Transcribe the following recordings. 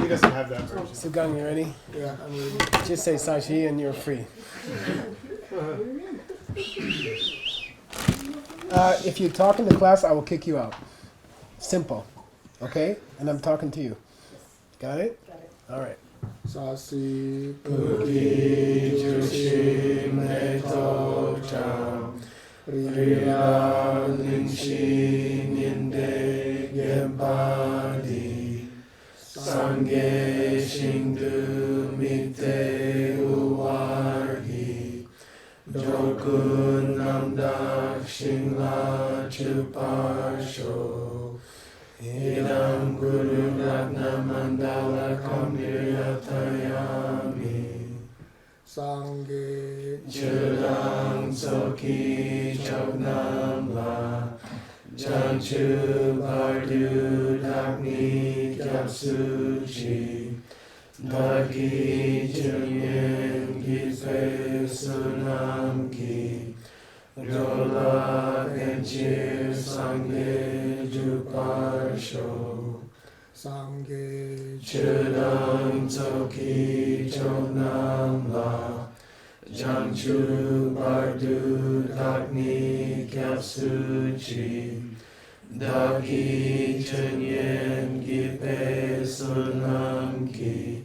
He doesn't have that version. Sugang, you ready? Yeah, I'm ready. Just say Sashi and you're free. If you talk in the class, I will kick you out. Simple. Okay? And I'm talking to you. Got it? Got it. All right. Sasi Puki Jushim Neto Cham Rila Ningshi Ninde Gempadi Sange Shingdu Mite Uwargi Jokun Namdak Shingla Chuparsho Idam Guru Ratna Mandala Kamniyatayami Sangye Chudang Soki Chognamla Janchu Bardu Dakni Kyapsuchi Dagi Chunyen Gipe Sunamki Jola Enchir Sangye Juparsho Sangye Chudang Tsoki Chognamla Jangchu Bardu Dakni Kyapsuchi Daki Chunyen Gipe Sunamki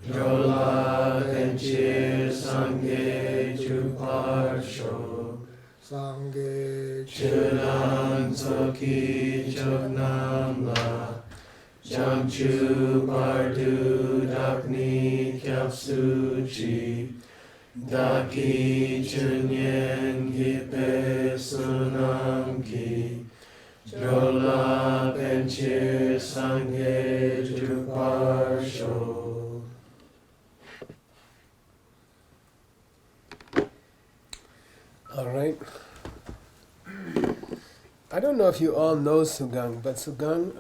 Jola Enchir Sangye Juparsho Sangye Chudang Tsoki Chognamla Jangchu Bardu Dakni Kyapsuchi Daki Chunyen Gipe Sunamki Jola Benchir Sangye Juparsho. All right. I don't know if you all know Sugang, but Sugang,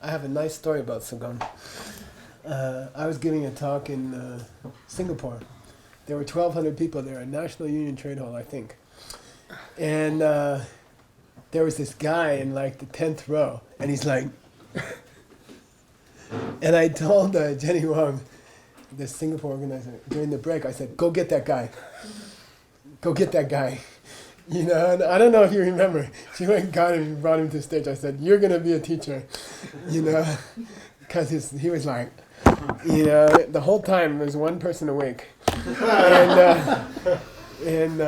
I have a nice story about Sugang. I was giving a talk in Singapore. There were 1,200 people there at National Union Trade Hall, I think. And there was this guy in like the 10th row, and he's like, and I told Jenny Wong, the Singapore organizer, during the break, I said, go get that guy. Go get that guy. You know, and I don't know if you remember, she went and got him and brought him to the stage. I said, you're going to be a teacher, you know, because he was like, you know, the whole time there was one person awake. And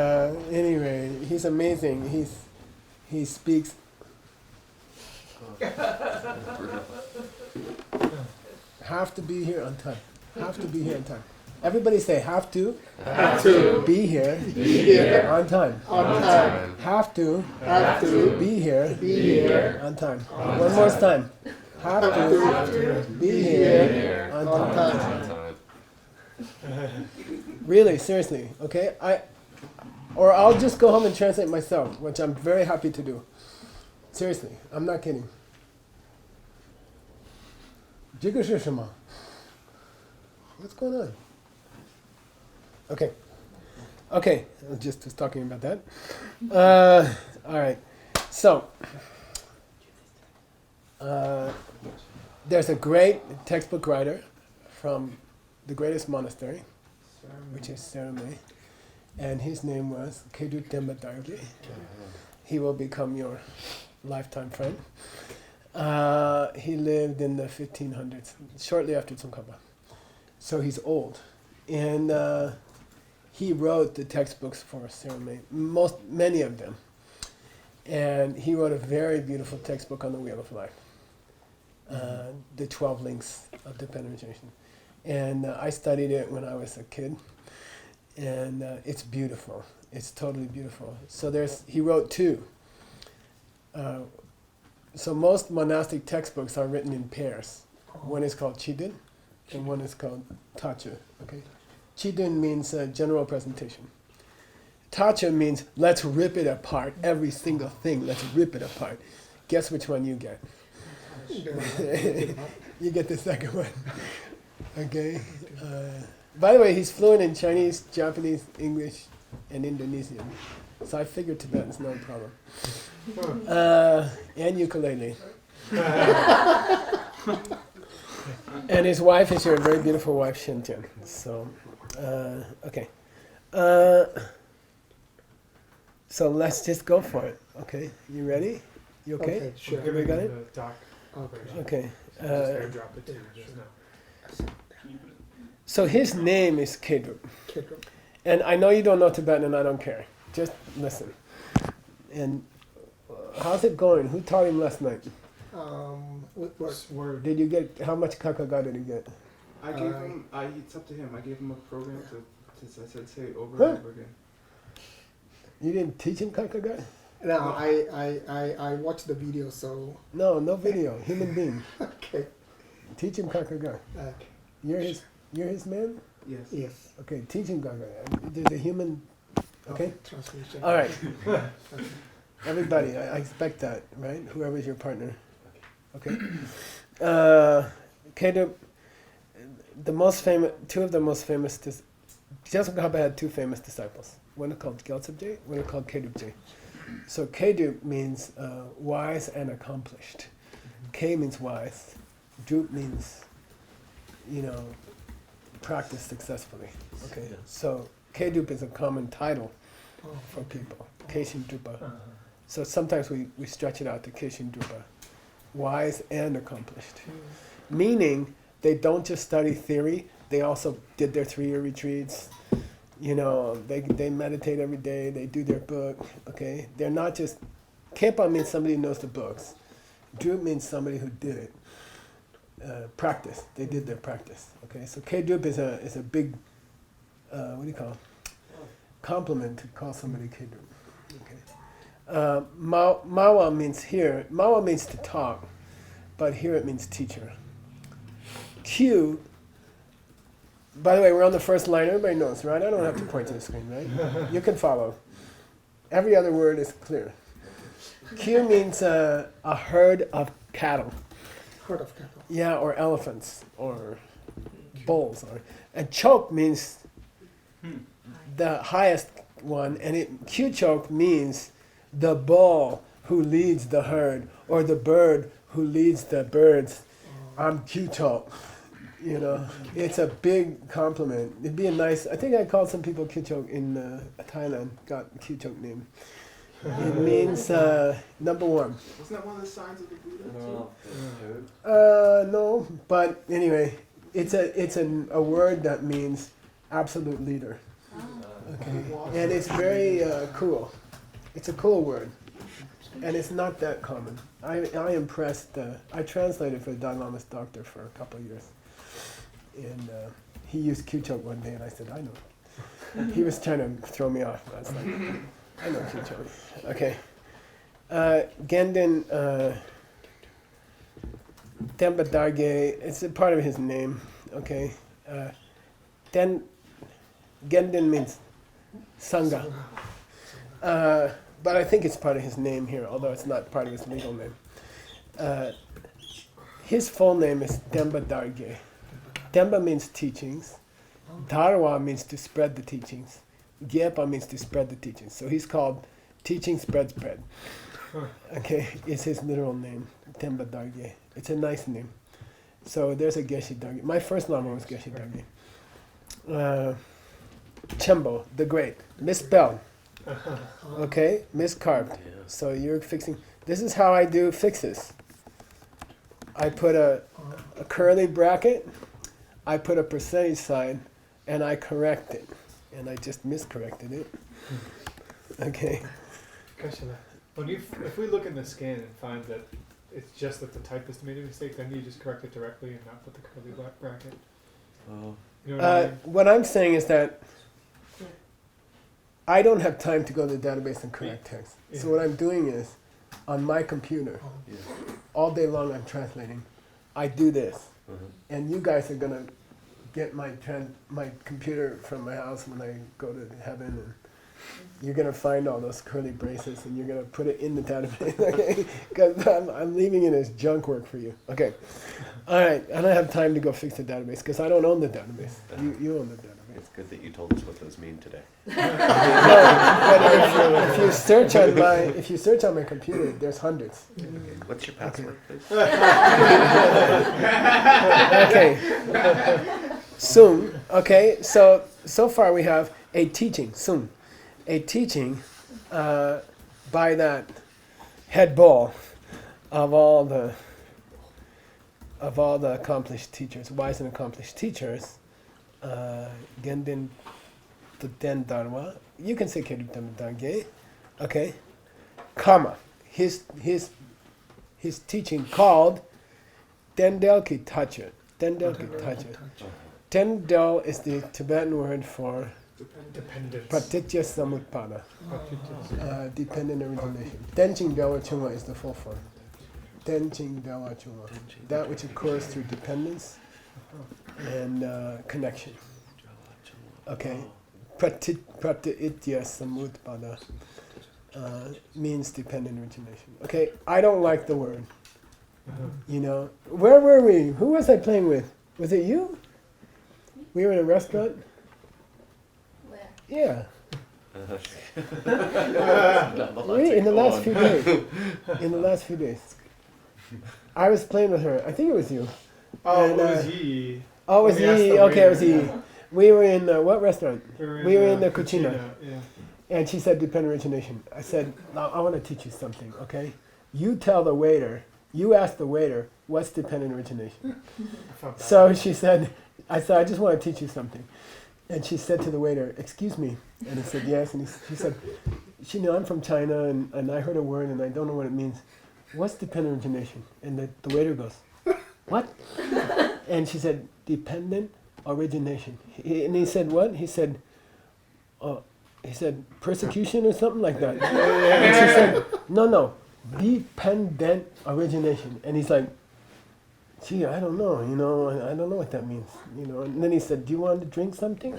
anyway, he's amazing. He speaks. Have to be here on time. Have to be here on time. Everybody say have to. Have to be here. Be here on time. on time. Have to. Have to be here. Be here on time. One more time. Have to be here on time. Really, seriously, okay? Or I'll just go home and translate myself, which I'm very happy to do. Seriously, I'm not kidding. 这个是什么? What's going on? Okay, I just was talking about that. All right, so there's a great textbook writer from the greatest monastery, which is Serme, and his name was Kedut Demba Dargi. He will become your lifetime friend. He lived in the 1500s, shortly after Tsongkhapa. So he's old. And he wrote the textbooks for Serme, many of them. And he wrote a very beautiful textbook on the Wheel of Life, the 12 Links of the Penetration. And I studied it when I was a kid. And it's beautiful. It's totally beautiful. So he wrote two. So most monastic textbooks are written in pairs. One is called Chidun, and one is called Tacha. Okay, Chidun means general presentation. Tacha means let's rip it apart, every single thing. Let's rip it apart. Guess which one you get? You get the second one. Okay. By the way, he's fluent in Chinese, Japanese, English, and Indonesian. So I figured Tibetan's no problem. And ukulele. And his wife is your very beautiful wife, Shintian. So, okay. So let's just go for it. Okay, you ready? You okay? Okay, sure. Everybody got it? The doc. Okay. Okay. Just airdrop it to you just now. So his name is Kedrup. Kedrup. And I know you don't know Tibetan and I don't care. Just listen. And how's it going? Who taught him last night? With work. Word. Did you get, how much kakaga did he get? I gave him. It's up to him. I gave him a program to I said say it over and over again. You didn't teach him kakaga? No, I watched the video, so No, no video. Human being. okay. Teach him kakaga. Okay. You're his man? Yes. Yes. Okay, teach him kakaga. There's a human. Okay? Translation. All right. Everybody, I expect that, right? Whoever's your partner. Okay. Kedrup, the most famous, two of the most famous, Gyaltsab had two famous disciples. One is called Gyaltsab, one is called Kedrup. So Kedrup means wise and accomplished. K means wise. Drup means, practice successfully. Okay. So Kedrup is a common title for people. Keshin Drupa. So sometimes we stretch it out to Keshin Drupa. Wise and accomplished. Meaning they don't just study theory, they also did their 3-year retreats. They meditate every day, they do their book, okay? They're not just, Khepa means somebody who knows the books. Drup means somebody who did it. Practice, they did their practice, okay? So Kedrup is a big, compliment to call somebody Kedrup, okay? Mawa means to talk, but here it means teacher. Q, by the way, we're on the first line, everybody knows, right? I don't have to point to the screen, right? You can follow. Every other word is clear. Q means a herd of cattle. Herd of cattle. Yeah, or elephants, or bulls. And chok means the highest one, and Q chok means the bull who leads the herd, or the bird who leads the birds. I'm Q chok. It's a big compliment. It'd be a nice, I think I called some people Q chok in Thailand, got Q chok name. It means number one. Wasn't that one of the signs of the Buddha? No, but anyway, it's a word that means absolute leader. Okay, and it's very cool. It's a cool word, and it's not that common. I impressed. I translated for the Dalai Lama's doctor for a couple of years, and he used Q-choke one day, and I said, I know. He was trying to throw me off. I was like, I know Q-choke. Okay. Gendin Tempa Darge, it's a part of his name. Okay. Then Gendin means Sangha. But I think it's part of his name here, although it's not part of his legal name. His full name is Demba Darge. Demba means teachings. Dharwa means to spread the teachings. Gyepa means to spread the teachings. So he's called Teaching Spread. Okay, it's his literal name, Demba Darge. It's a nice name. So there's a Geshe Darge. My first Lama was Geshe Darge. Chembo, the Great, misspelled. Okay, miscarved. So you're fixing. This is how I do fixes. I put a curly bracket, I put a percentage sign, and I correct it. And I just miscorrected it. Okay. If we look in the scan and find that it's just that the typist made a mistake, then you just correct it directly and not put the curly bracket. You know what I mean? What I'm saying is that I don't have time to go to the database and correct text. So what I'm doing is, on my computer, all day long I'm translating. I do this. And you guys are going to get my computer from my house when I go to heaven, and you're going to find all those curly braces and you're going to put it in the database, okay? Because I'm leaving it as junk work for you. Okay. All right. I don't have time to go fix the database because I don't own the database. You own the database. It's good that you told us what those mean today. But if you search on my computer, there's hundreds. Okay. What's your password, please? Okay. Soon. Okay. So far we have a teaching. Soon, a teaching by that head ball of all the accomplished teachers, wise and accomplished teachers. Gendin Den Dharma. You can say Kedu Dhamma. Okay. Karma. His teaching called Dendelki Tacha. Dendelki Tacha. Dendel is the Tibetan word for Dependence. Pratitya Samutpada. Dependent origination. Denjing Dewa Chunga is the full form. Denjing Dewa Chunga. That which occurs through dependence and connection. Okay. Pratitya Samutpada means dependent origination. Okay, I don't like the word. You know, where were we? Who was I playing with? Was it you? We were in a restaurant? Where? Yeah. In the last few days. In the last few days. I was playing with her. I think it was you. Oh, And, it was ye. Oh, it was We asked ye. the Okay, it was waiter. ye. We were in what restaurant? We were in the Cucina. Yeah. And she said dependent origination. I said, now I want to teach you something, okay? You tell the waiter, you ask the waiter, what's dependent origination? I felt bad. So she said, I said, I just want to teach you something. And she said to the waiter, excuse me. And he said, yes. And she said, I'm from China and I heard a word and I don't know what it means. What's dependent origination? And the waiter goes, what? And she said, dependent origination. And he said, what? He said, persecution or something like that. And she said, no, dependent origination. And he's like, gee, I don't know, I don't know what that means, And then he said, do you want to drink something?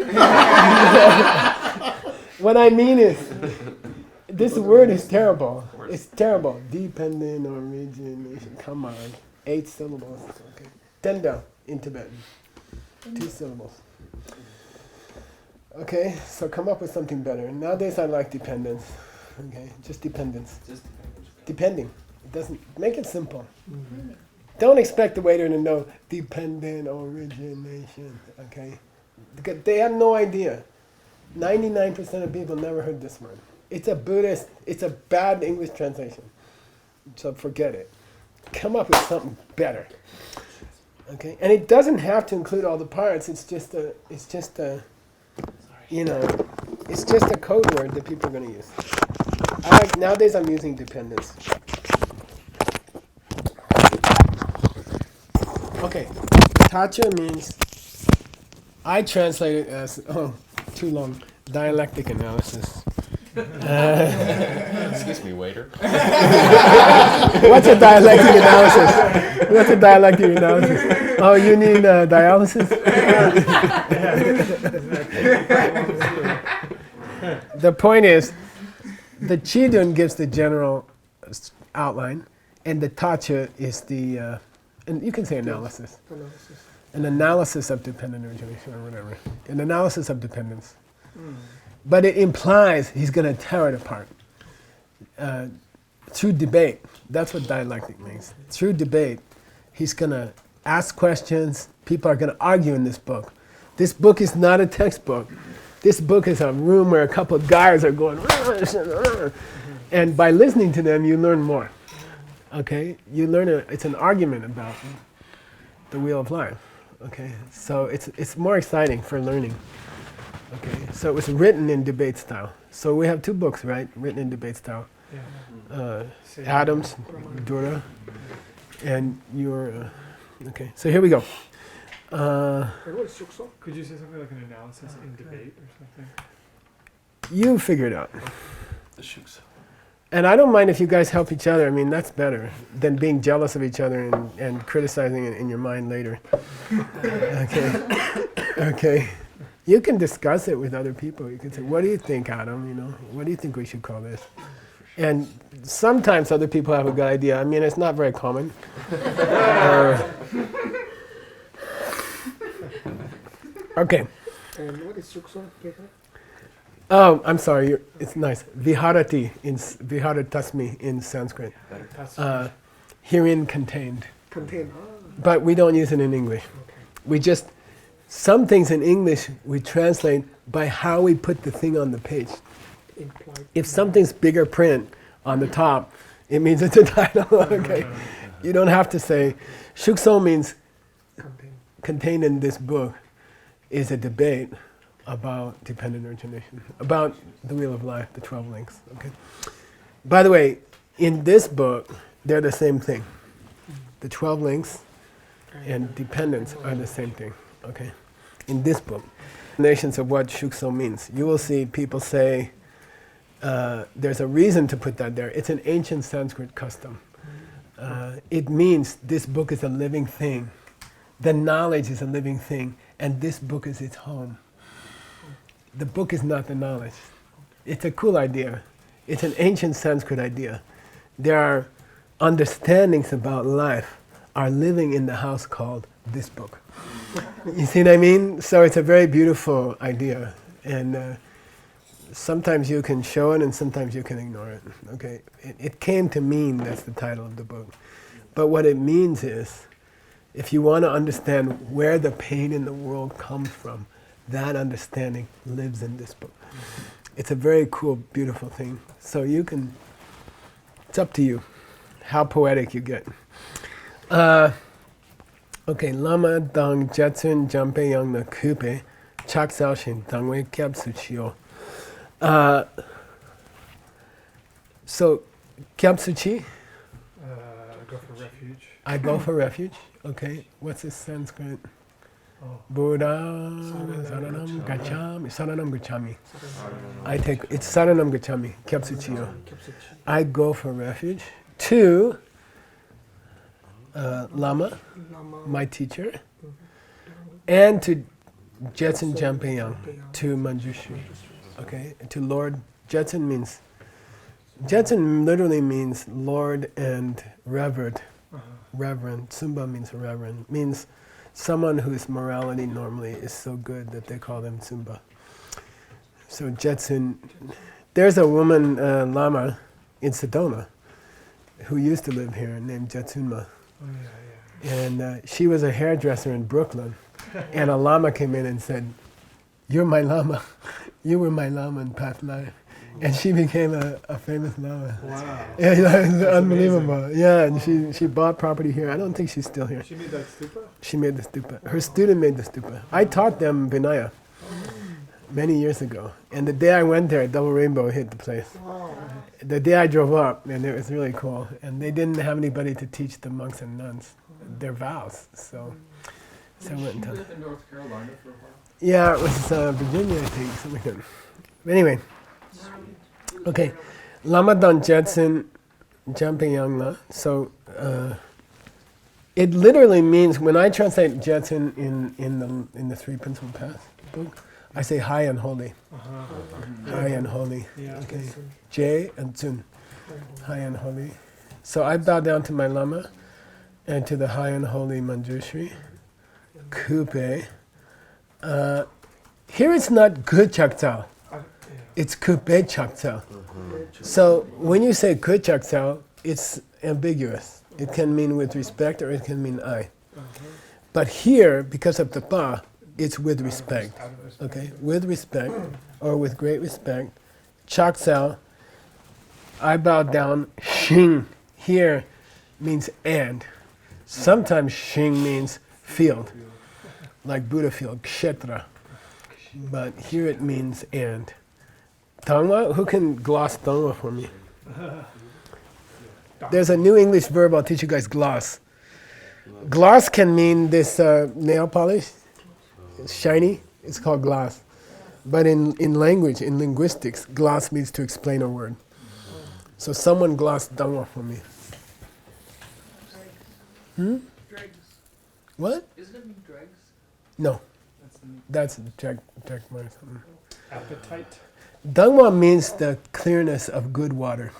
What I mean is, this word is terrible. It's terrible. Dependent origination. Come on. 8 syllables. Okay. Denda in Tibetan. 2 syllables. Okay, so come up with something better. Nowadays I like dependence. Okay, just dependence. Depending. It doesn't make it simple. Mm-hmm. Don't expect the waiter to know dependent origination. Okay? Because they have no idea. 99% of people never heard this word. It's a Buddhist, it's a bad English translation. So forget it. Come up with something better. Okay? And it doesn't have to include all the parts. It's just a code word that people are going to use. Nowadays I'm using dependence. Okay. Tacha means, I translate it as, too long, dialectic analysis. Excuse me, waiter. What's a dialectic analysis? What's a dialectic analysis? Oh, you need dialysis? The point is, the Chidun gives the general outline, and the Tacha is the, and you can say analysis. An analysis of dependent origination or whatever. An analysis of dependence. But it implies he's going to tear it apart. Through debate. That's what dialectic means. Through debate, he's going to ask questions. People are going to argue in this book. This book is not a textbook. This book is a room where a couple of guys are going, and by listening to them, you learn more. Okay? You learn it's an argument about the wheel of life. Okay? So it's more exciting for learning. Okay? So it was written in debate style. So we have 2 books, right? Written in debate style. Adams, Dura, and your... okay, so here we go. Could you say something like an analysis in debate or something? You figure it out. The shooks. And I don't mind if you guys help each other. I mean, that's better than being jealous of each other and criticizing it in your mind later. Okay. Okay. You can discuss it with other people. You can say, what do you think, Adam? What do you think we should call this? And sometimes other people have a good idea. I mean, it's not very common. Okay. And what is Shukso? Oh, I'm sorry. It's nice. Viharati Viharatasmi in Sanskrit. That's Herein contained. Contain. But we don't use it in English. We just, some things in English we translate by how we put the thing on the page. Implied. If something's bigger print on the top, it means it's a title. Okay. You don't have to say, Shukso means Contain. contained in this book is a debate about dependent origination, about the Wheel of Life, the 12 links. Okay. By the way, in this book, they're the same thing. The 12 links and dependence are the same thing. Okay. In this book, nations of what Shukso means. You will see people say there's a reason to put that there. It's an ancient Sanskrit custom. It means this book is a living thing. The knowledge is a living thing, and this book is its home. The book is not the knowledge. It's a cool idea. It's an ancient Sanskrit idea. There are understandings about life are living in the house called this book. You see what I mean? So it's a very beautiful idea, and sometimes you can show it and sometimes you can ignore it. Okay, it came to mean that's the title of the book, but what it means is, if you want to understand where the pain in the world comes from, that understanding lives in this book. It's a very cool, beautiful thing. So you can, it's up to you how poetic you get. Okay, Lama Dang Jetsun Jampe Yang Na Kupe Chak Sao Shin Dangwe Kyab Suchio. So, Kyab Suchi, go for refuge. I go for refuge. Okay, what's the Sanskrit? Oh. Buddha Saranam Gacchami. Saranam Gacchami. I take, it's Saranam Gacchami, Kyapsuchiyo. I go for refuge to Lama, my teacher, and to Jetsun Jampeyang, to Manjushri. Okay, to Lord. Jetsun literally means Lord and Reverend. Reverend. Sumba means reverend. Means someone whose morality normally is so good that they call them Sumba. So Jetsun, there's a woman, Lama, in Sedona, who used to live here named Jetsunma. Oh, yeah. And she was a hairdresser in Brooklyn. And a Lama came in and said, "You're my Lama. You were my Lama in past life." And she became a famous Lama. Wow. Yeah, it's That's unbelievable. amazing. Yeah, and she bought property here. I don't think she's still here. She made that stupa? She made the stupa. Her student made the stupa. I taught them Vinaya many years ago. And the day I went there, Double Rainbow hit the place. Wow. The day I drove up, and it was really cool. And they didn't have anybody to teach the monks and nuns their vows. So I went and taught. Did you live in North Carolina for a while? Yeah, it was Virginia, I think, something like that. But anyway, okay. Lamadan Jetsun Jumping Yangla. So it literally means, when I translate Jetsun in the Three Principal Paths book, I say high and holy. High and holy. Yeah. Okay. J and Tsun. High and holy. So I bow down to my Lama and to the high and holy Manjushri. Kupe. Here it's not good Chaktsao. It's Kupe Chaktsao. So when you say good Chaktsao, it's ambiguous. It can mean with respect or it can mean I. But here, because of the pa, it's with respect. Okay? With respect or with great respect. Chaktsao, I bow down. Shing here means and. Sometimes shing means field, like Buddha field, kshetra. But here it means and. Tangwa? Who can gloss Tangwa for me? There's a new English verb I'll teach you guys, gloss. Gloss can mean this nail polish. It's shiny. It's called gloss. But in language, in linguistics, gloss means to explain a word. So someone gloss Tangwa for me. Dregs. What? Isn't it mean dregs? No. That's the That's Jack Mark something. Appetite. Dangwa means the clearness of good water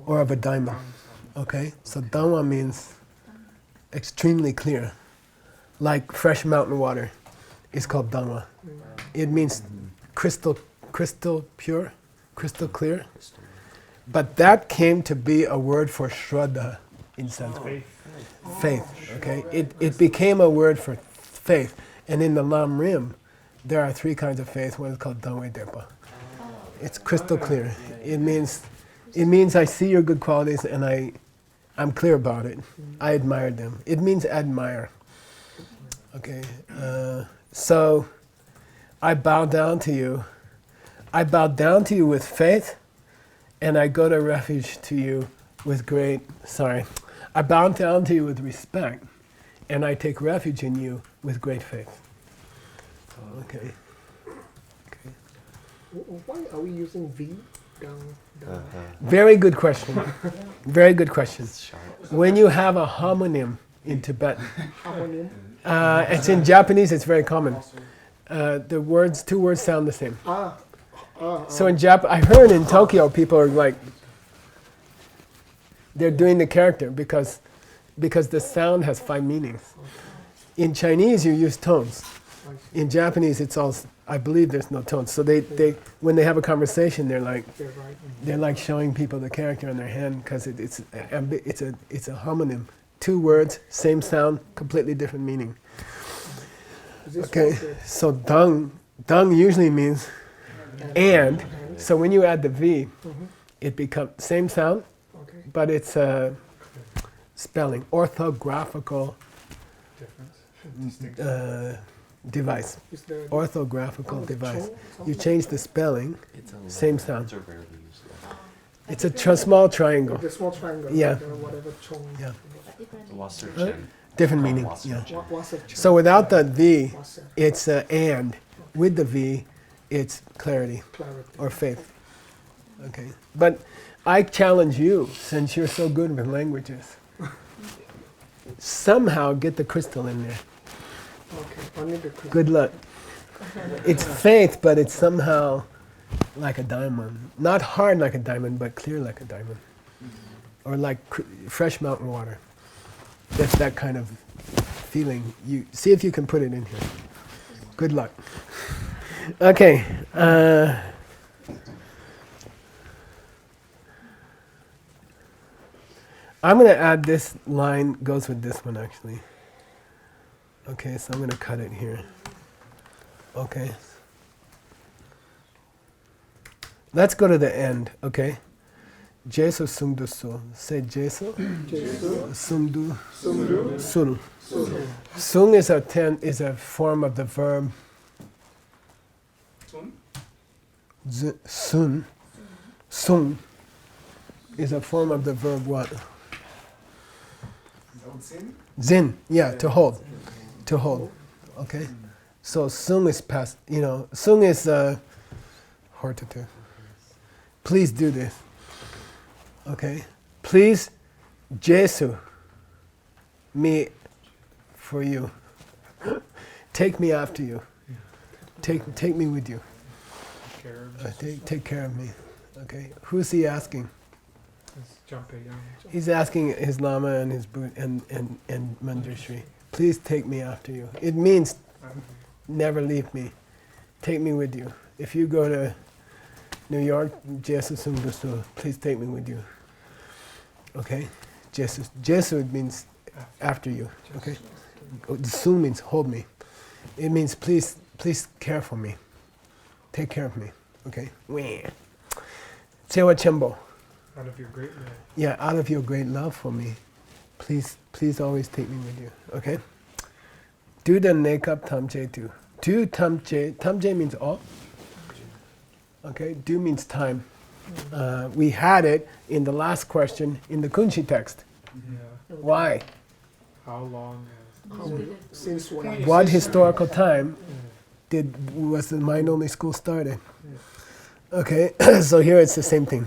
or of a diamond. Okay? So Dangwa means extremely clear, like fresh mountain water. is called Dhamma. It means crystal pure, crystal clear. But that came to be a word for Shraddha in Sanskrit. Faith. Okay, it became a word for faith. And in the Lam Rim, there are 3 kinds of faith. One is called Dhamma Depa. It's crystal clear. It means I see your good qualities and I'm clear about it. I admire them. It means admire. Okay, so I bow down to you. I bow down to you with faith, and I go to refuge to you with I bow down to you with respect, and I take refuge in you with great faith. Okay. Why are we using V? Down. Very good question. Very good question. When you have a homonym in Tibetan, Homonym. it's in Japanese, it's very common. The words, 2 words sound the same. So in I heard in Tokyo people are like, they're doing the character because the sound has 5 meanings. In Chinese you use tones. In Japanese it's all, I believe there's no tones. So they when they have a conversation they're like showing people the character on their hand because it's a homonym. 2 words, same sound, completely different meaning. Okay, so dang usually means and. So when you add the V, it becomes same sound, but it's a spelling, orthographical device. Orthographical device. You change the spelling, same sound. It's a small triangle. The small triangle. Yeah. Whatever chong. Yeah. Different. Different meaning. Yeah. What's a chong? So without the V, What's a it's and. With the V, it's clarity clarity? or faith. Okay. But I challenge you, since you're so good with languages, somehow get the crystal in there. Okay. Only the crystal. Good luck. It's faith, but it's somehow like a diamond. Not hard like a diamond, but clear like a diamond. Or like fresh mountain water. That's that kind of feeling. You see if you can put it in here. Good luck. Okay. I'm going to add this line, goes with this one actually. Okay, so I'm going to cut it here. Okay. Let's go to the end, okay? Jesu sumdu su. Say Jesu. Sumdu. Sun. Sung is a form of the verb sun. Sung is a form of the verb what? Zin. Yeah, to hold. To hold. Okay? So sung is past, sung is hortatu. Please do this. Okay? Please, Jesu, me for you. Take me after you. Take me with you. Take care of me. Okay? Who's he asking? He's asking his Lama and his Buddha and Manjushri. Please take me after you. It means never leave me. Take me with you. If you go to New York, Jesu Sumdusu, please take me with you. Okay? Jesu means after you. Okay? The Sum means hold me. It means please care for me. Take care of me. Okay? Sewa Chembo. Out of your great love. Yeah, out of your great love for me, please always take me with you. Okay? Do the nekap tamche tu. Do tamche. Tamche means all. Okay? Do means time. We had it in the last question in the Kunchi text. Yeah. Why? How long Since when? What historical time was the mind-only school started? Okay, so here it's the same thing.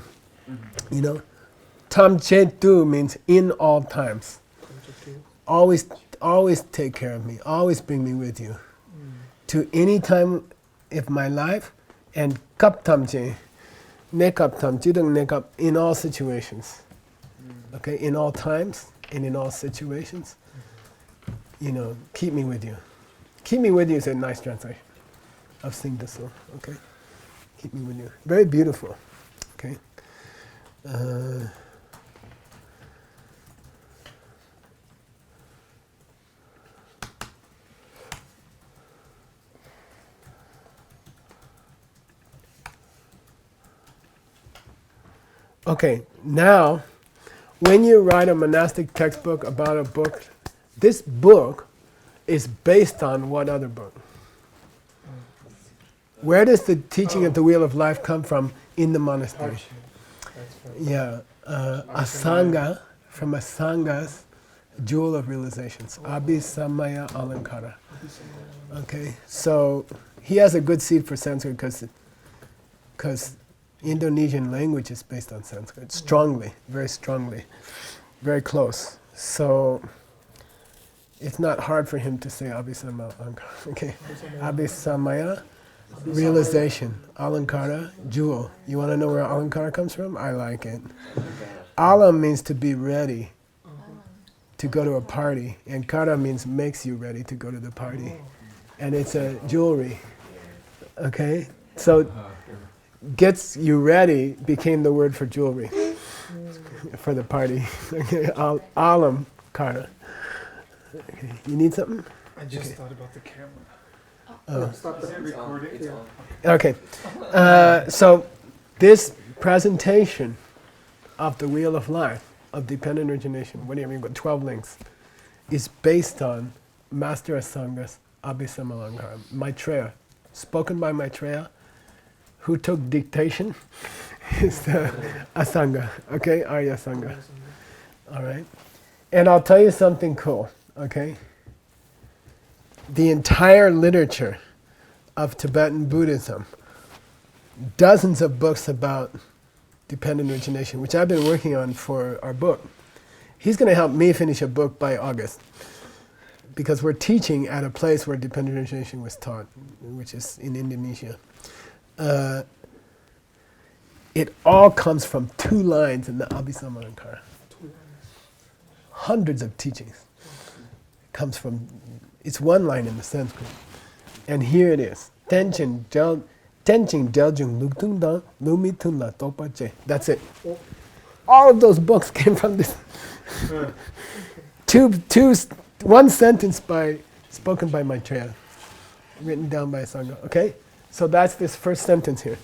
Tam che tu means in all times. Always take care of me. Always bring me with you. To any time of my life, and kap tam che, nekap tam, jidang nekap, in all situations. Okay, in all times and in all situations. Keep me with you. Keep me with you is a nice translation of Sing the Soul. Okay, keep me with you. Very beautiful. Okay. Okay, now, when you write a monastic textbook about a book, this book is based on what other book? Where does the teaching of the Wheel of Life come from in the monastery? Hardship. That's from Yeah, Asanga, from Asanga's Jewel of Realizations, Abhisamaya Alankara. Okay, so he has a good seed for Sanskrit because Indonesian language is based on Sanskrit, strongly, very close. So it's not hard for him to say Abhisamaya Alankara. Okay, Abhisamaya Realization, Alankara, jewel. You want to know where Alankara comes from? I like it. Alam means to be ready to go to a party, and Kara means makes you ready to go to the party. And it's a jewelry. Okay? So gets you ready became the word for jewelry for the party. Okay, Alam Kara. Okay. You need something? I just thought about the camera. Stop Is the it recording? It's on. Okay. So this presentation of the Wheel of Life, of dependent origination, what do you mean, 12 links, is based on Master Asanga's Abhisamalankara, Maitreya, spoken by Maitreya, who took dictation, is the Asanga, okay, Arya Asanga. All right. And I'll tell you something cool, okay? The entire literature of Tibetan Buddhism, dozens of books about dependent origination, which I've been working on for our book. He's going to help me finish a book by August, because we're teaching at a place where dependent origination was taught, which is in Indonesia. It all comes from 2 lines in the Abhisamalankara. Hundreds of teachings. It comes from, it's 1 line in the Sanskrit. And here it is. Tenjing Deljung Luktung Da Lumi Tunla Topa Che. That's it. All of those books came from this. One sentence spoken by Maitreya, written down by Sangha. Okay? So that's this first sentence here.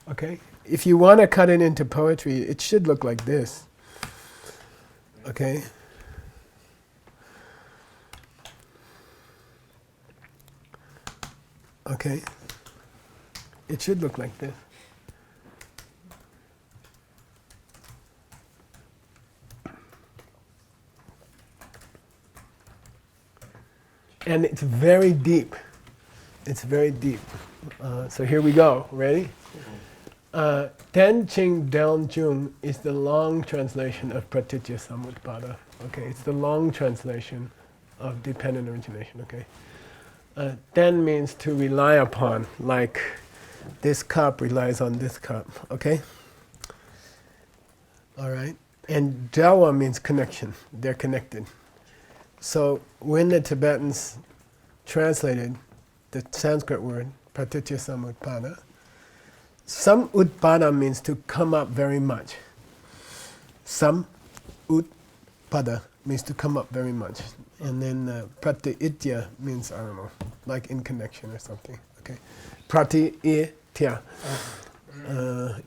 Okay? If you want to cut it into poetry, it should look like this. Okay? Okay? It should look like this. And it's very deep. It's very deep. So here we go. Ready? Ten Ching Del Jung is the long translation of Pratitya Samutpada. Okay, it's the long translation of dependent origination. Okay. Ten means to rely upon, like this cup relies on this cup. Okay. All right. And Jawa means connection. They're connected. So when the Tibetans translated the Sanskrit word Pratitya Samutpada, Samutpada means to come up very much. Samutpada means to come up very much. And then Pratitya means, I don't know, like in connection or something. Okay, Pratitya,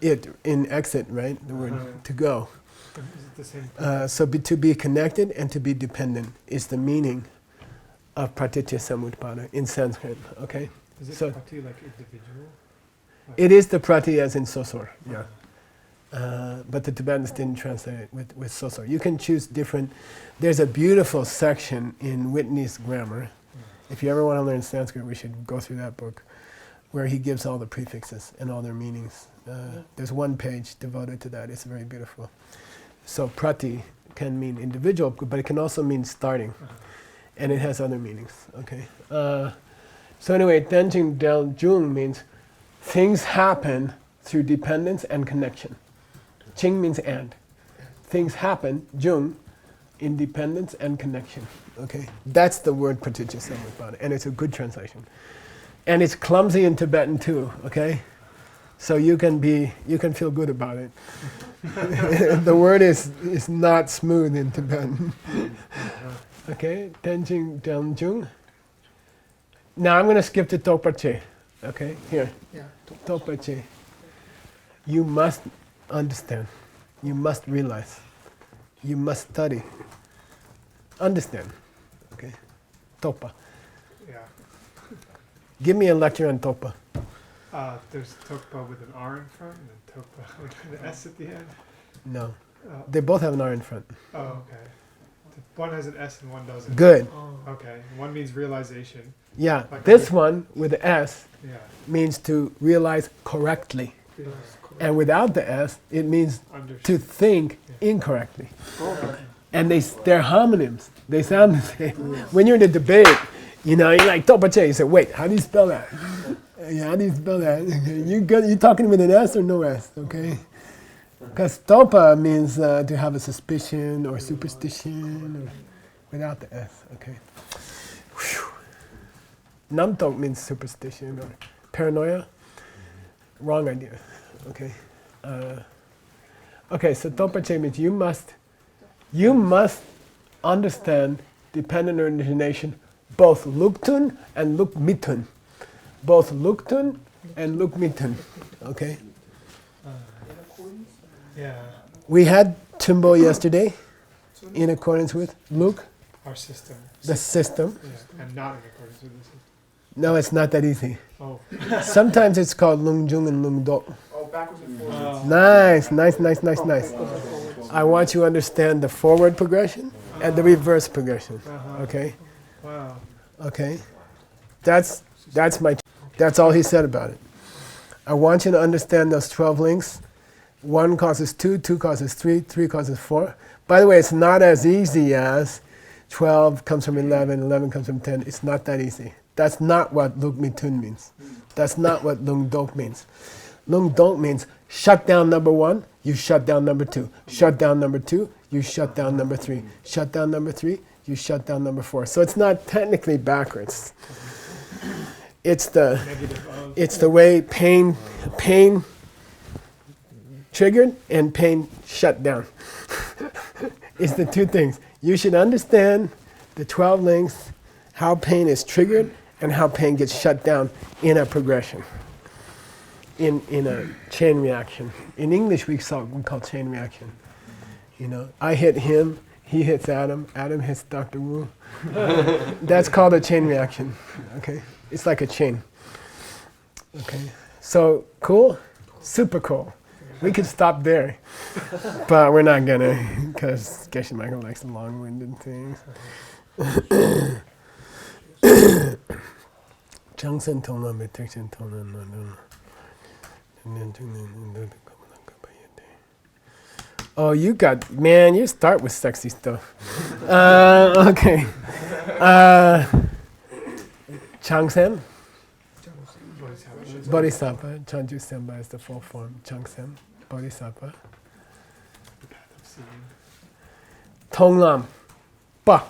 it, in exit, right? The word to go. Is it the same? So to be connected and to be dependent is the meaning of Pratitya Samutpada in Sanskrit, okay? Is it so- prati like individual? It is the prati as in sosor, yeah. But the Tibetans didn't translate it with sosor. You can choose different, there's a beautiful section in Whitney's grammar. If you ever want to learn Sanskrit, we should go through that book, where he gives all the prefixes and all their meanings. There's 1 page devoted to that, it's very beautiful. So prati can mean individual, but it can also mean starting. And it has other meanings, okay? So anyway, Tenjing Del Jung means things happen through dependence and connection. Ching means and. Things happen, Jung, independence and connection. Okay, that's the word paticca samuppada, and it's a good translation. And it's clumsy in Tibetan too. Okay, so you can feel good about it. The word is not smooth in Tibetan. Okay, Tenjing Damjung. Now I'm going to skip to Topache. Okay, here. Yeah. Topache. You must understand. You must realize. You must study. Understand. Okay. Topa. Yeah. Give me a lecture on Topa. There's Tokpa with an R in front and then Tokpa with an S at the end. No. Oh, They both have an R in front. oh, okay. One has an S and one doesn't. Good. Okay. One means realization. Yeah. Like This one with the S Yeah. means to realize correctly. And without the S, it means to think incorrectly. And they're homonyms. They sound the same. When you're in a debate, you're like Topache. You say, wait, how do you spell that? Yeah, how do you spell that? You talking with an S or no S? Okay. Because Topa means to have a suspicion or superstition, or without the S. Okay. Whew. Namtok means superstition or paranoia. Wrong idea. Okay. Okay. So Topache means you must understand dependent origination, both Luktun and Lukmitun. Both Luktun and Lukmitun. Okay. Yeah. We had Timbo yesterday, in accordance with Luke, Our system. the system. Yeah. And not in accordance with the system. No, it's not that easy. Oh. Sometimes it's called Lungjung and Lungdok. Oh, backwards and forwards. Nice. I want you to understand the forward progression and the reverse progression. Okay? Wow. Okay? That's all he said about it. I want you to understand those 12 links. 1 causes 2, 2 causes 3, 3 causes 4. By the way, it's not as easy as 12 comes from 11, 11 comes from 10. It's not that easy. That's not what Luk Mitun means. That's not what Lung Dok means. Lung Dok means shut down number 1, you shut down number 2. Shut down number 2, you shut down number 3. Shut down number 3, you shut down number 4. So it's not technically backwards. It's the way pain triggered and pain shut down. It's the two things. You should understand the 12 links, how pain is triggered and how pain gets shut down in a progression, in a chain reaction. In English, we call chain reaction. I hit him, he hits Adam, Adam hits Dr. Wu. That's called a chain reaction. Okay, it's like a chain. Okay, so cool, super cool. We could stop there, but we're not gonna, because Geshe Michael likes the long-winded things. Changsen Tona Betection Tona. Oh, you start with sexy stuff. Okay. Changsen? Bodhisattva. Chanju Semba is the full form. Changsen. Bodhisattva. The path of seeing. Tonglam. Pa.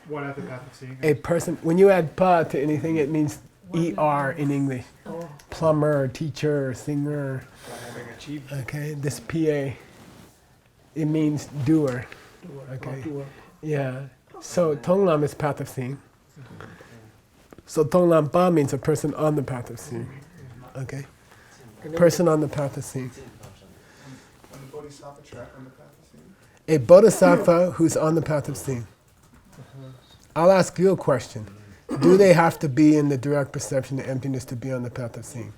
What at the path of seeing? A person, when you add pa to anything, it means ER in English. Plumber, teacher, singer. Having achieved. Okay, this PA, it means doer. Okay. Yeah. So Tonglam is path of seeing. So Tonglam Pa means a person on the path of seeing. Okay? Person on the path of seeing. On the Bodhisattva track on the path of seeing. A bodhisattva who's on the path of seeing. I'll ask you a question. Do they have to be in the direct perception of emptiness to be on the path of seeing?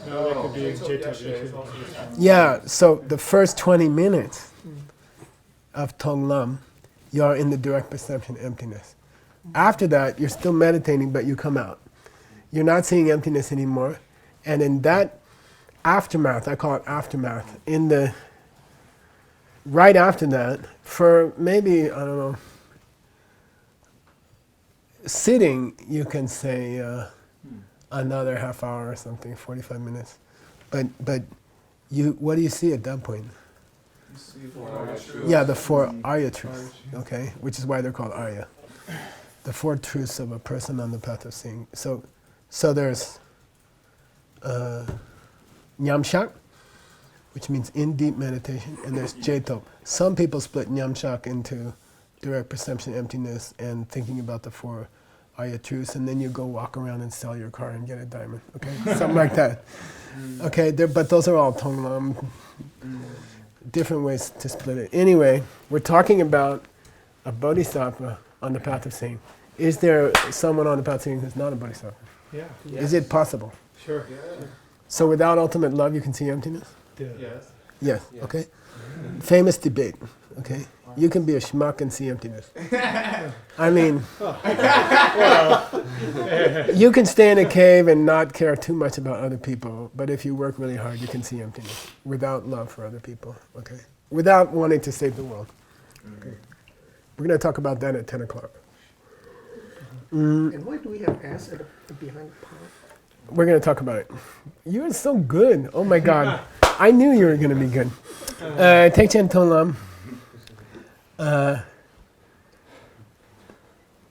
No, they could be in Jeta. Yeah, so the first 20 minutes of Tonglam, you're in the direct perception of emptiness. After that, you're still meditating, but you come out. You're not seeing emptiness anymore. And in that aftermath, I call it aftermath, right after that, for maybe, I don't know, sitting, you can say another half hour or something, 45 minutes. But what do you see at that point? Yeah, the four Arya truths, okay, which is why they're called Arya. The four truths of a person on the path of seeing. So there's Nyamshak, which means in deep meditation, and there's Jeto. Some people split Nyamshak into direct perception, emptiness, and thinking about the four Arya truths, and then you go walk around and sell your car and get a diamond, okay? Something like that. Okay, but those are all Tonglam. Different ways to split it. Anyway, we're talking about a bodhisattva on the path of seeing. Is there someone on the path of seeing who's not a bodhisattva? Yeah. Is it possible? Sure. So without ultimate love, you can see emptiness? Yeah. Yes. Yes. Okay. Famous debate. Okay. You can be a schmuck and see emptiness. I mean, you can stay in a cave and not care too much about other people, but if you work really hard, you can see emptiness without love for other people. Okay. Without wanting to save the world. Okay. We're going to talk about that at 10 o'clock. And why do we have S at the behind the pound? We're going to talk about it. You're so good. Oh my God. I knew you were going to be good. Take Chen Tong Lam.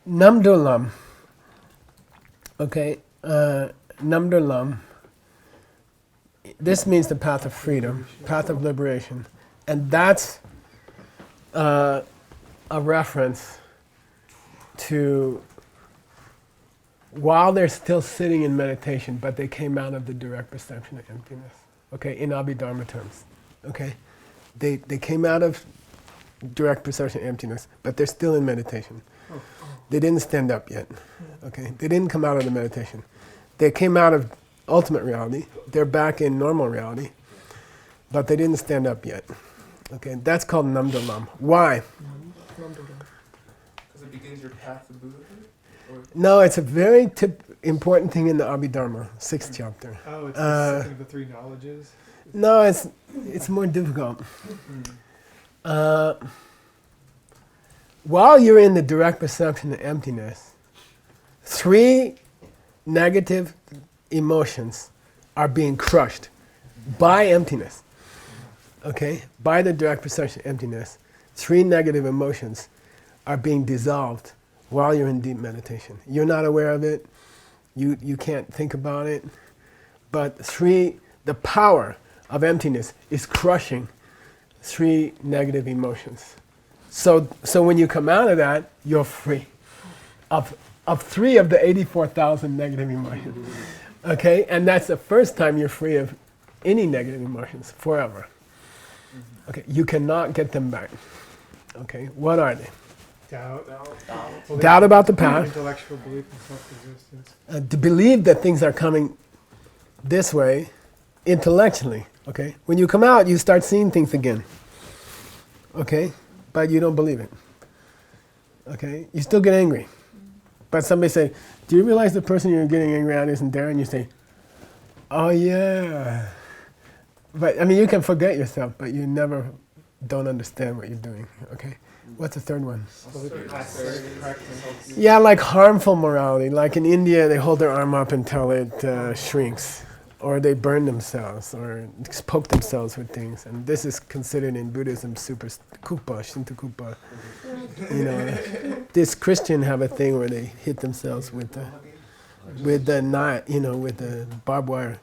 Namdo Lam. Okay. Namdo Lam. This means the path of freedom, path of liberation. And that's a reference to while they're still sitting in meditation, but they came out of the direct perception of emptiness. Okay, in Abhidharma terms. Okay, they came out of direct perception of emptiness, but they're still in meditation. They didn't stand up yet. Okay, they didn't come out of the meditation. They came out of ultimate reality. They're back in normal reality, but they didn't stand up yet. Okay, that's called Namdalam. Why? Because it begins your path to Buddhahood? Or No, it's a very important thing in the Abhidharma, 6th chapter. Oh, it's the second of the three knowledges. No, it's more difficult. While you're in the direct perception of emptiness, 3 negative emotions are being crushed by emptiness. Okay? By the direct perception of emptiness, 3 negative emotions are being dissolved while you're in deep meditation. You're not aware of it. You can't think about it. But the power of emptiness is crushing 3 negative emotions. So when you come out of that, you're free of 3 of the 84,000 negative emotions. Okay? And that's the first time you're free of any negative emotions forever. Okay? You cannot get them back. Okay? What are they? Doubt. Doubt about the path. Intellectual belief in self-existence. To believe that things are coming this way intellectually. Okay? When you come out, you start seeing things again. Okay? But you don't believe it. Okay? You still get angry. But somebody say, do you realize the person you're getting angry at isn't there? And you say, oh yeah. But I mean, you can forget yourself, but you never don't understand what you're doing. Okay? What's the third one? Yeah, like harmful morality. Like in India, they hold their arm up until it shrinks. Or they burn themselves, or poke themselves with things. And this is considered in Buddhism super kupa, shinto kupa. You know, this Christian have a thing where they hit themselves with the knife, you know, with the barbed wire.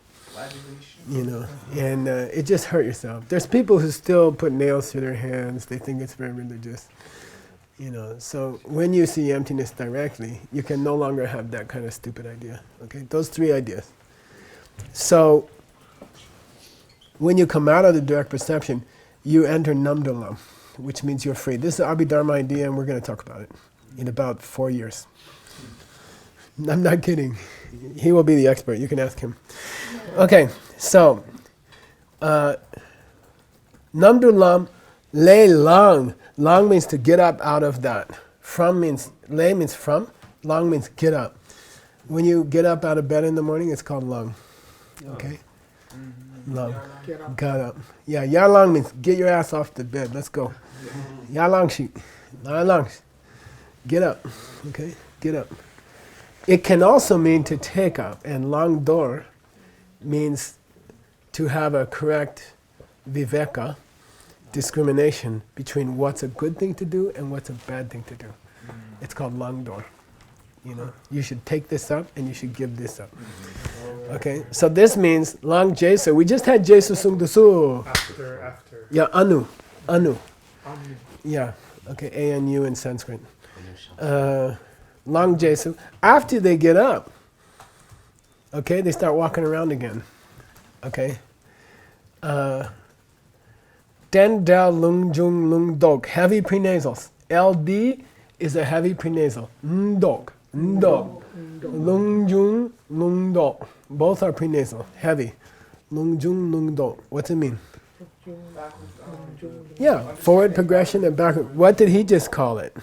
You know, and it just hurt yourself. There's people who still put nails through their hands. They think it's very religious. You know, so when you see emptiness directly, you can no longer have that kind of stupid idea. Okay, those 3 ideas. So when you come out of the direct perception, you enter Namdalam, which means you're free. This is an Abhidharma idea, and we're going to talk about it in about 4 years. I'm not kidding. He will be the expert. You can ask him. Okay, so Namdulam Le Lang. Lang means to get up out of that. From means, Le means from, Lang means get up. When you get up out of bed in the morning, it's called Lang. Okay? Lang. Get up. Yeah, Yalang means get your ass off the bed. Let's go. Yalang shi. Yalang. Get up. Okay? Get up. It can also mean to take up, and Lang Dor means to have a correct viveka, discrimination between what's a good thing to do and what's a bad thing to do. It's called langdor. You know, you should take this up and you should give this up. Okay, so this means lang jesu. We just had jesu sung dusu. After. Yeah, anu. Omni. Yeah, okay, anu in Sanskrit. Lang jesu. After they get up, okay, they start walking around again. Okay. Den del lung jung lung dog. Heavy prenasals. LD is a heavy prenasal. Ndog. Ndog. Lung jung lung dog. Both are prenasal. Heavy. Lung jung lung dog. What's it mean? Yeah, forward progression and backward. What did he just call it?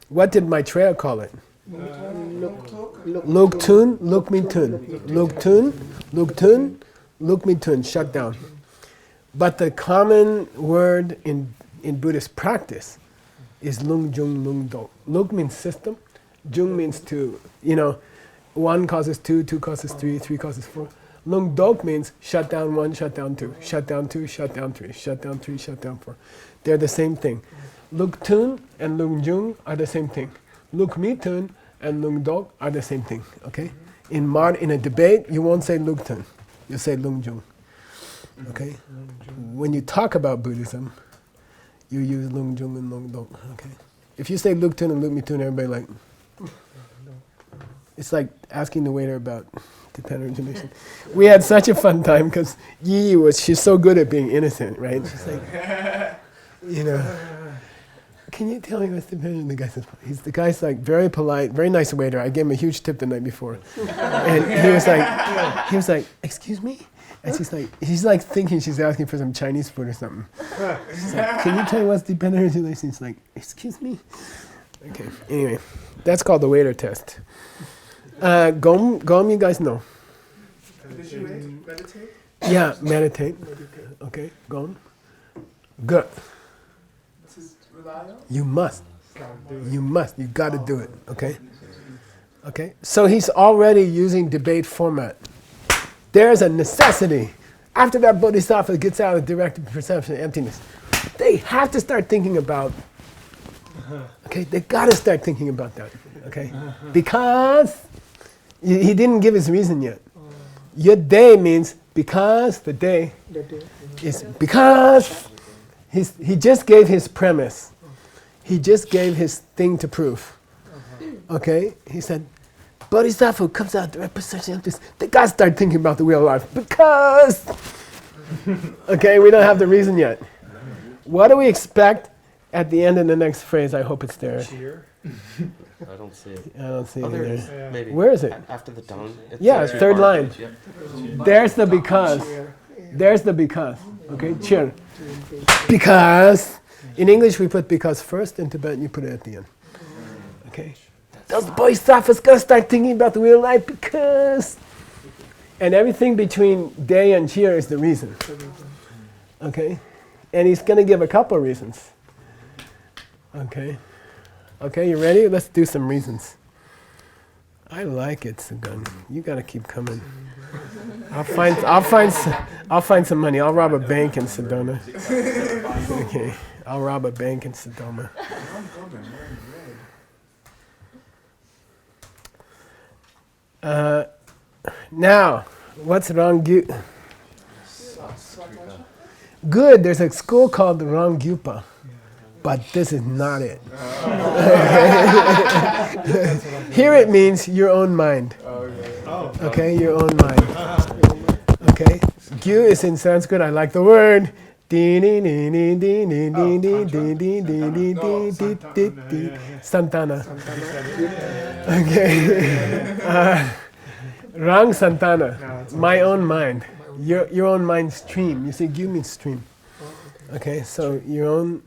What did Maitreya call it? Luk tun, luk mi tun. Luk tun, luk tun, luk mi tun. Shut down. But the common word in Buddhist practice is lung jung lung dog. Luk means system. Jung means two. You know, one causes two, two causes three, three causes four. Lung dog means shut down one, shut down two, shut down two, shut down three, shut down three, shut down four. They're the same thing. Luk tun and lung jung are the same thing. Luk mi tun and lung dog are the same thing. Okay? In a debate, you won't say luk tun. You say lung jung. Okay? When you talk about Buddhism, you use lung jung and lung dog. Okay? If you say luk tun and luk mi tun, everybody like. It's like asking the waiter about dependent origination. We had such a fun time because she's so good at being innocent, right? She's like, you know, can you tell me what's dependent? The guy's like very polite, very nice waiter. I gave him a huge tip the night before. And he was like, excuse me? And he's like thinking she's asking for some Chinese food or something. She's like, can you tell me what's dependent origination? He's like, excuse me? Okay, anyway, that's called the waiter test. Gom, you guys know. Meditate? Yeah, meditate. Okay, Gom. Good. This is rely on? You must. You must. You got to do it. Okay? Okay? So he's already using debate format. There's a necessity. After that bodhisattva gets out of direct perception of emptiness, they have to start thinking about. Okay, they got to start thinking about that. Okay? Because he didn't give his reason yet. Yud day means because the day is because he just gave his premise. He just gave his thing to prove. Okay? He said, Bodhisattva comes out direct perception of emptiness. They got to start thinking about the wheel of life because. Okay, we don't have the reason yet. What do we expect at the end of the next phrase? I hope it's there. Cheer. I don't see it. I don't see it Oh, there it either. is. Maybe. Where is it? After the dong. Yeah, it's third line. Yep. There's the because. There's the because. Okay, cheer. Because. In English we put because first, in Tibetan you put it at the end. Okay? Those bodhisattvas gotta start thinking about the wheel of life because. And everything between day and cheer is the reason. Okay? And he's gonna give a couple of reasons. Okay? Okay, you ready? Let's do some reasons. I like it, Sagun. You gotta keep coming. I'll find some money. I'll rob a bank in Sedona. Okay, I'll rob a bank in Sedona. Now, what's wrong? Good. There's a school called the Rangyupa. But this is not it. Here it means your own mind. Okay, your own mind. Okay, Gyu is in Sanskrit. I like the word. Santana. Okay. Rang Santana. My own mind. Your own mind stream. You see, Gyu means stream. Okay, so your own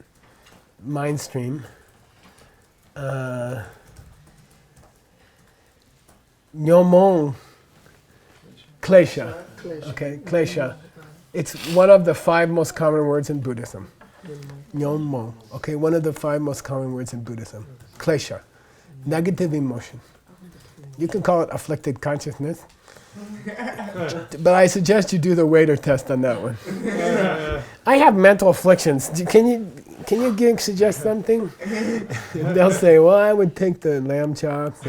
mind stream. Nyomon klesha. Okay, klesha. It's one of the 5 most common words in Buddhism. Nyomon. Okay, one of the 5 most common words in Buddhism. Klesha. Negative emotion. You can call it afflicted consciousness. But I suggest you do the waiter test on that one. I have mental afflictions. Can you suggest something? They'll say, well, I would take the lamb chops.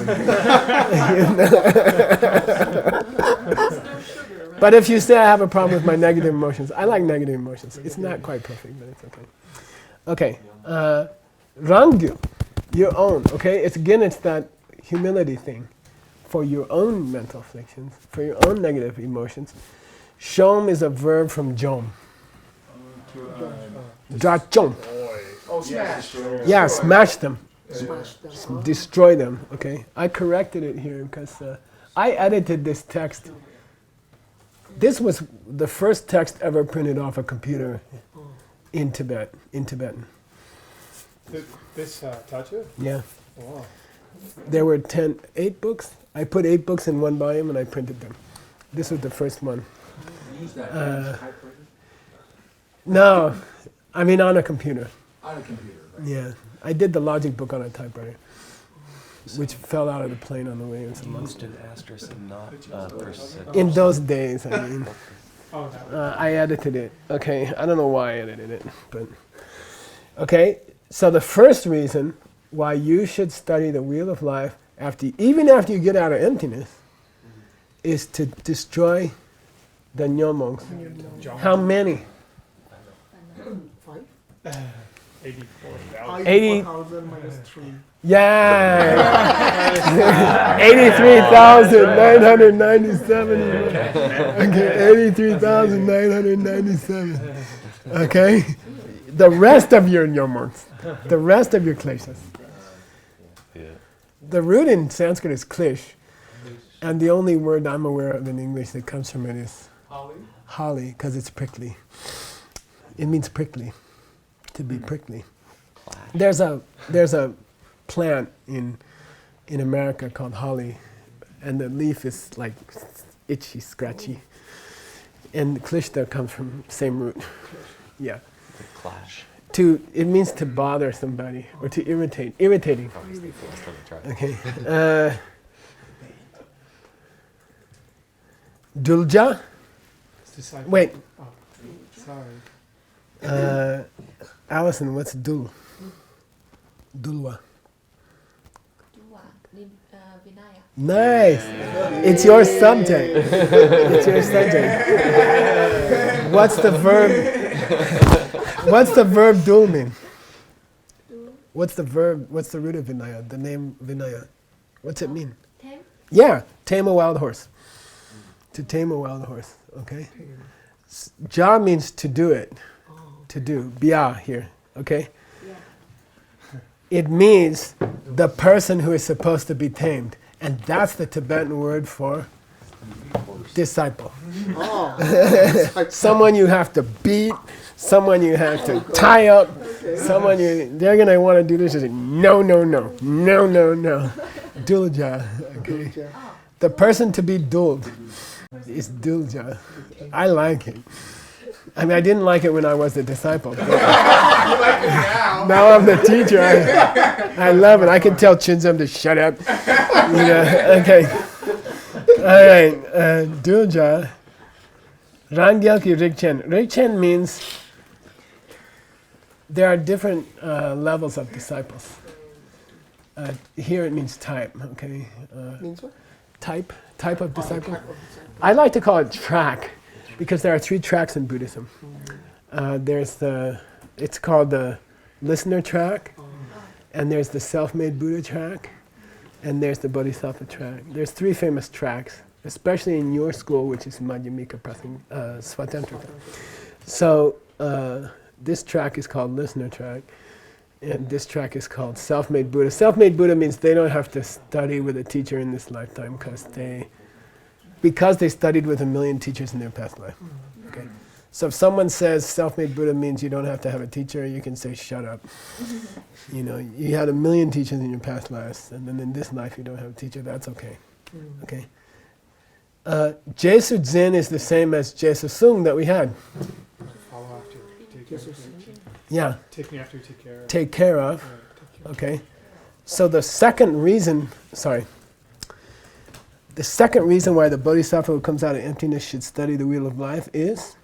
But if you say I have a problem with my negative emotions, I like negative emotions. It's not quite perfect, but it's okay. Okay. Rangyu, your own. Okay. It's that humility thing. For your own mental afflictions, for your own negative emotions. Shom is a verb from jom. Drachom. Oh, smash. Yeah, smash them. Smash them. Destroy them. Okay. I corrected it here because I edited this text. This was the first text ever printed off a computer in Tibet, in Tibetan. This Tachu? Yeah. Wow. There were 8 books. I put 8 books in one volume and I printed them. This was the first one. Use that typewriter? No, I mean on a computer. On a computer, right? Yeah. I did the logic book on a typewriter, which fell out of the plane on the way or something. Used an asterisk and not percent. In those days, I mean. Oh, that I edited it. Okay, I don't know why I edited it, but okay. So the first reason why you should study the Wheel of Life even after you get out of emptiness is to destroy the nyomongs. How many? 5? 84,000. 84,000 minus 3. Yeah. 83,997. Okay, 83,997. Okay. The rest of your nyomongs, the rest of your kleshas. Yeah. The root in Sanskrit is klish, and the only word I'm aware of in English that comes from it is holly, because it's prickly. It means prickly, to be prickly. There's a plant in America called holly, and the leaf is like itchy, scratchy, and klish there comes from same root. Yeah. The clash. It means to bother somebody or to irritate. Irritating. Okay. Dulja. Disciple. Wait. Oh, sorry. Allison, what's dul? Dulwa. Dua, Vinaya. Nice. It's your subject. It's your subject. What's the verb? What's the verb dul mean? What's the verb? What's the root of Vinaya? The name Vinaya. What's it mean? Tame? Yeah, tame a wild horse. To tame a wild horse. Okay. Ja means to do it. To do. Bia here. Okay. Yeah. It means the person who is supposed to be tamed, and that's the Tibetan word for disciple. Oh. Someone you have to beat, someone you have to tie up, someone they're gonna want to do this. No. Dulja. Okay. The person to be dulled is dulja. I like it. I mean, I didn't like it when I was the disciple. But You like it now. now I'm the teacher. I love it. I can tell Chinzam to shut up. Okay. All right. Dulja. Rangyalki Rikchen. Rikchen means there are different levels of disciples. Here it means type. Okay. Means what? Type of disciple. Type of disciple. I like to call it track because there are 3 tracks in Buddhism. It's called the listener track, and there's the self-made Buddha track, and there's the Bodhisattva track. There's 3 famous tracks, especially in your school, which is Madhyamika Svatantrika. So this track is called listener track, and this track is called self-made Buddha. Self-made Buddha means they don't have to study with a teacher in this lifetime because they studied with 1,000,000 teachers in their past life. Okay. So if someone says self-made Buddha means you don't have to have a teacher, you can say shut up. You had 1,000,000 teachers in your past lives, and then in this life you don't have a teacher. That's okay. Okay. Jesu Dzin is the same as Jesu Sung that we had. Follow after. Yeah. Take me after you take care of. Take care of. Take care. Okay. So the second reason why the Bodhisattva who comes out of emptiness should study the Wheel of Life is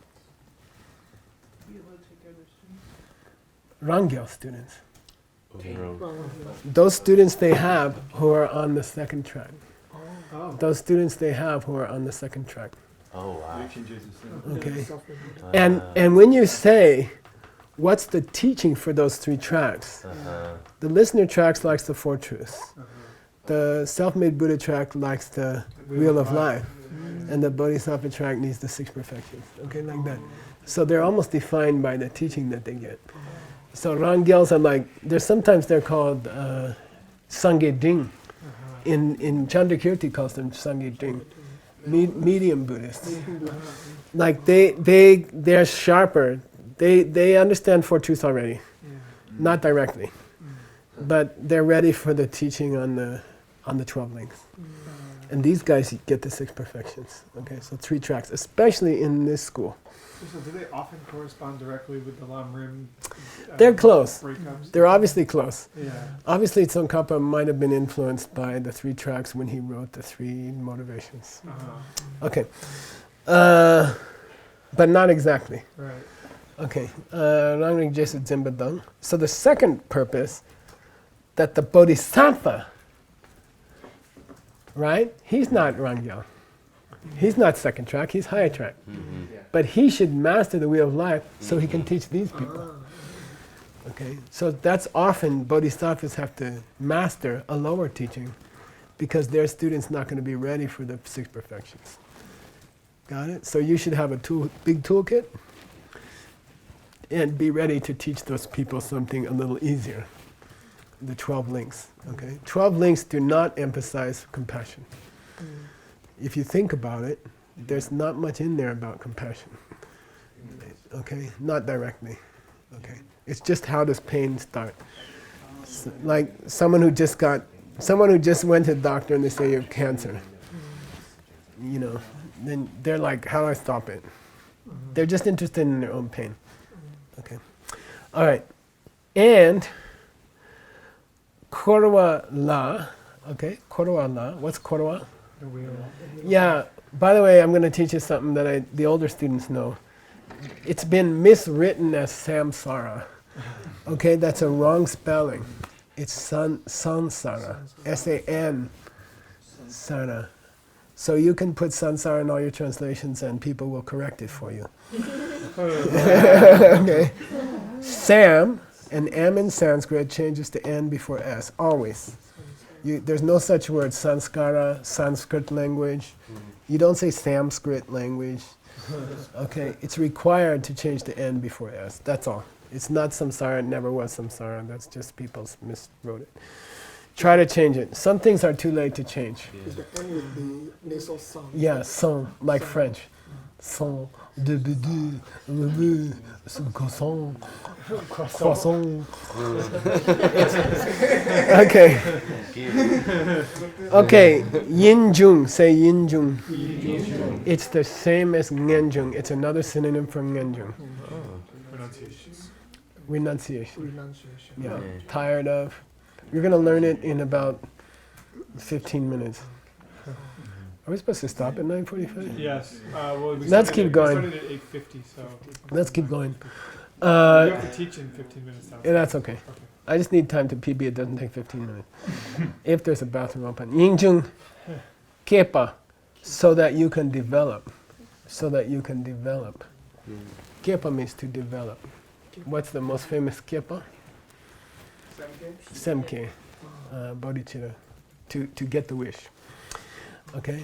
Rangyal students. Oh. Those students they have who are on the second track. Oh. Those students they have who are on the second track. Oh wow. Okay. Uh, And when you say, what's the teaching for those three tracks? The listener tracks likes the Four Truths. The self-made Buddha track likes the Wheel of Life. And the Bodhisattva track needs the Six Perfections. Okay, like that. So they're almost defined by the teaching that they get. So Rangyals are like, sometimes they're called Sangye Ding. In Chandrakirti calls them Sangye Ding. Medium Buddhists. Like they're sharper. They understand Four Truths already. Not directly. But they're ready for the teaching on the 12 links. And these guys get the Six Perfections. Okay, so 3 tracks, especially in this school. So do they often correspond directly with the Lam Rim? They're close. Breakups? They're obviously close. Yeah. Obviously, Tsongkhapa might have been influenced by the 3 tracks when he wrote the 3 motivations. Okay. But not exactly. Right. Okay. Rangring Jesu Dzimba Dang. So the second purpose, that the Bodhisattva, right? He's not Rangyal. He's not second track, he's higher track. But he should master the Wheel of Life so he can teach these people. Okay, so that's often Bodhisattvas have to master a lower teaching because their student's not going to be ready for the 6 perfections. Got it? So you should have a big toolkit and be ready to teach those people something a little easier. The 12 links. Okay, 12 links do not emphasize compassion. If you think about it, there's not much in there about compassion. Okay, not directly. Okay, it's just how does pain start. Like someone who just went to the doctor and they say you have cancer. You know, then they're like, how do I stop it? They're just interested in their own pain. Okay, all right, and Korwa La. Okay, Korwa La. What's Korwa? The wheel. Yeah, by the way, I'm going to teach you something that the older students know. It's been miswritten as samsara. Okay, that's a wrong spelling. It's sansara. S-A-N, sara. So you can put sansara in all your translations and people will correct it for you. Okay. Sam, and M in Sanskrit changes to N before S, always. There's no such word, sanskara, Sanskrit language. You don't say Sanskrit language. Okay, it's required to change the N before S, that's all. It's not samsara, it never was samsara, that's just people miswrote it. Try to change it. Some things are too late to change. Is the N with the nasal sound? Yeah, son, like French. Son, de bedu, croissant, croissant. Okay. Okay, yin-jung, say yin-jung. It's the same as ngen-jung. It's another synonym for ngen-jung. Renunciation. Renunciation. Yeah, tired of. You're going to learn it in about 15 minutes. Are we supposed to stop at 9:45? Yes. Well, Let's keep going. We started at 8:50, so. Let's keep going. You have to teach in 15 minutes. Yeah, that's okay. I just need time to PB. It doesn't take 15 minutes. If there's a bathroom open. Yingjung kepa, so that you can develop. So that you can develop. Kepa means to develop. What's the most famous kepa? Semke. Bodhicitta. To get the wish. Okay?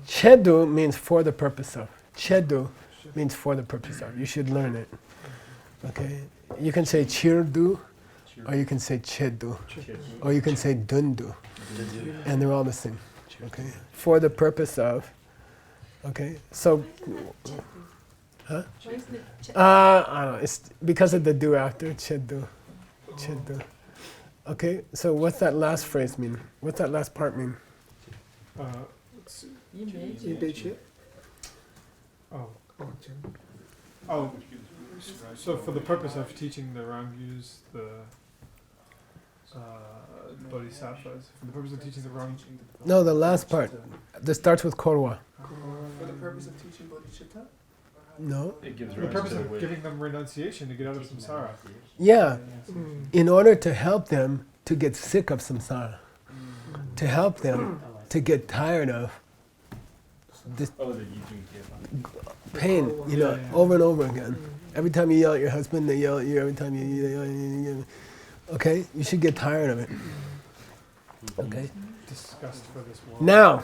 Chedu means for the purpose of. Chedu means for the purpose of. You should learn it. Okay? You can say chirdu, or you can say chedu, or you can say dundu. And they're all the same. Okay? For the purpose of. Okay? So, huh? I don't know. It's because of the do after. Chedu. Chedu. Okay? So what's that last phrase mean? What's that last part mean? Image. Oh. Oh, Jim. Oh. So for the purpose of teaching the Rangyus, the Bodhisattvas, for the purpose of teaching the Rangyus. No, the last part. That starts with korwa. For the purpose of teaching bodhicitta? No. It gives For the rise purpose to of wish. giving them renunciation to get out of samsara. Yeah. In order to help them to get sick of samsara, to help them to get tired of this Oh, that you do give up. pain, over and over again. Every time you yell at your husband, they yell at you. Every time you yell, okay, you should get tired of it. Okay. Disgust for this world. Now,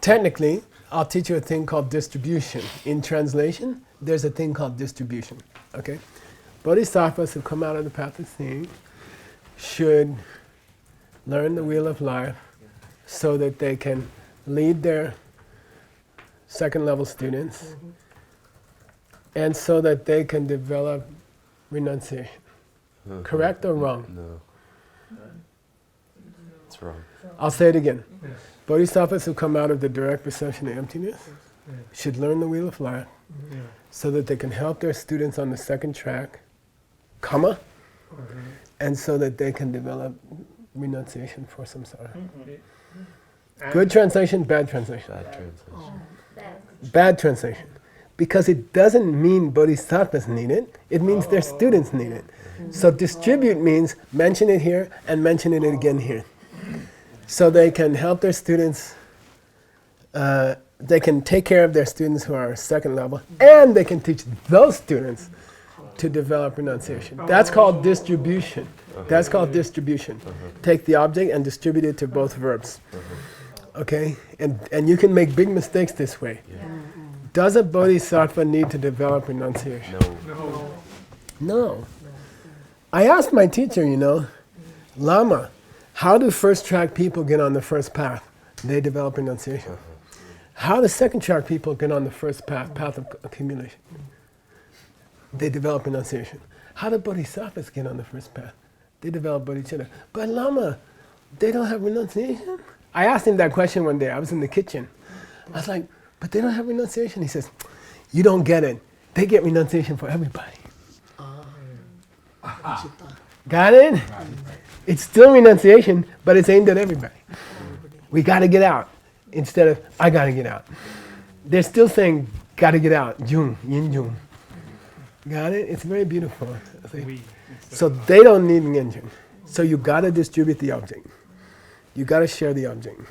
technically, I'll teach you a thing called distribution. In translation, there's a thing called distribution. Okay, bodhisattvas who come out of the path of seeing should learn the wheel of life so that they can lead their second level students and so that they can develop renunciation. Correct or wrong? No. It's wrong. I'll say it again. Yeah. Bodhisattvas who come out of the direct perception of emptiness should learn the wheel of life Yeah. so that they can help their students on the second track, comma, and so that they can develop renunciation for samsara. Good translation, bad translation. Bad translation. Bad translation. Because it doesn't mean bodhisattvas need it, it means their students need it. So distribute means mention it here and mention it again here. So they can help their students, they can take care of their students who are second level, and they can teach those students to develop renunciation. That's called distribution. That's called distribution. Take the object and distribute it to both verbs. Okay? And you can make big mistakes this way. Does a bodhisattva need to develop renunciation? No. No. I asked my teacher, Lama, how do first track people get on the first path? They develop renunciation. How do second track people get on the first path, path of accumulation? They develop renunciation. How do bodhisattvas get on the first path? They develop bodhicitta. But Lama, they don't have renunciation? I asked him that question one day. I was in the kitchen. I was like, but they don't have renunciation. He says, you don't get it. They get renunciation for everybody. Got it? It's still renunciation, but it's aimed at everybody. We got to get out instead of I got to get out. They're still saying got to get out. Jung, yin jung. Got it? It's very beautiful. So they don't need an engine. So you got to distribute the object. You got to share the object.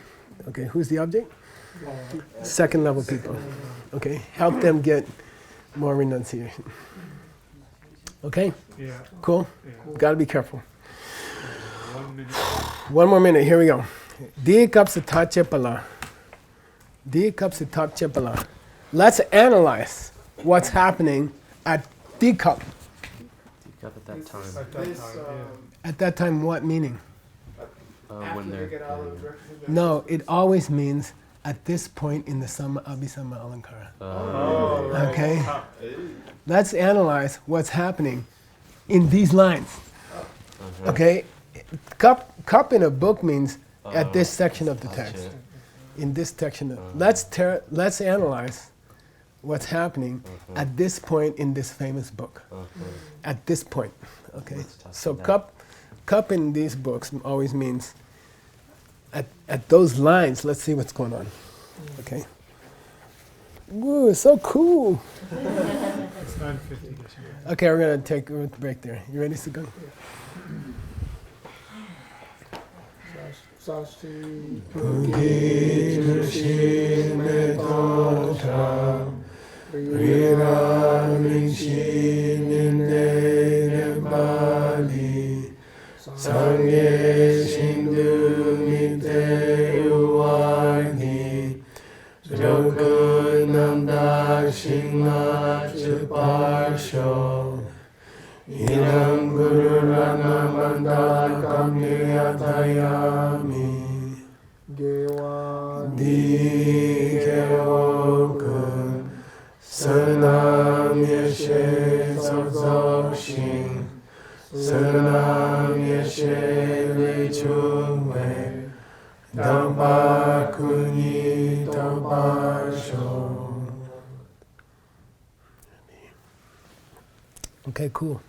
Okay, who's the object? Second level people. Okay, help them get more renunciation. Okay? Yeah. Cool? Yeah. Got to be careful. 1 minute. One more minute, here we go. Dikapsatachepala. Dikapsatachepala. Let's analyze what's happening at Dikap. Up at that time. At that This, time, At that time, what meaning? When after they're they get out of direct perception. No, it always means at this point in the Sama Abhisama Alankara. Oh, right. Okay? Let's analyze what's happening in these lines. Okay? Cup in a book means at this section of the text. In this section. Let's analyze what's happening at this point in this famous book. At this point. Okay? So cup in these books always means at those lines, let's see what's going on. Okay? Woo, so cool. It's 9:50. Okay, we're going to take a break there. You ready to go? Sasti Sangye Shindu Mite Uwagi Jogunanda Shingla Chuparsho Inam Guru Rana Mandakam Niyatayami Gewa Dikevokun Sanam Yeshe Sozokshin Sanam Yeshe Lichungwe Dampa Kuni Tampasho. Okay, cool.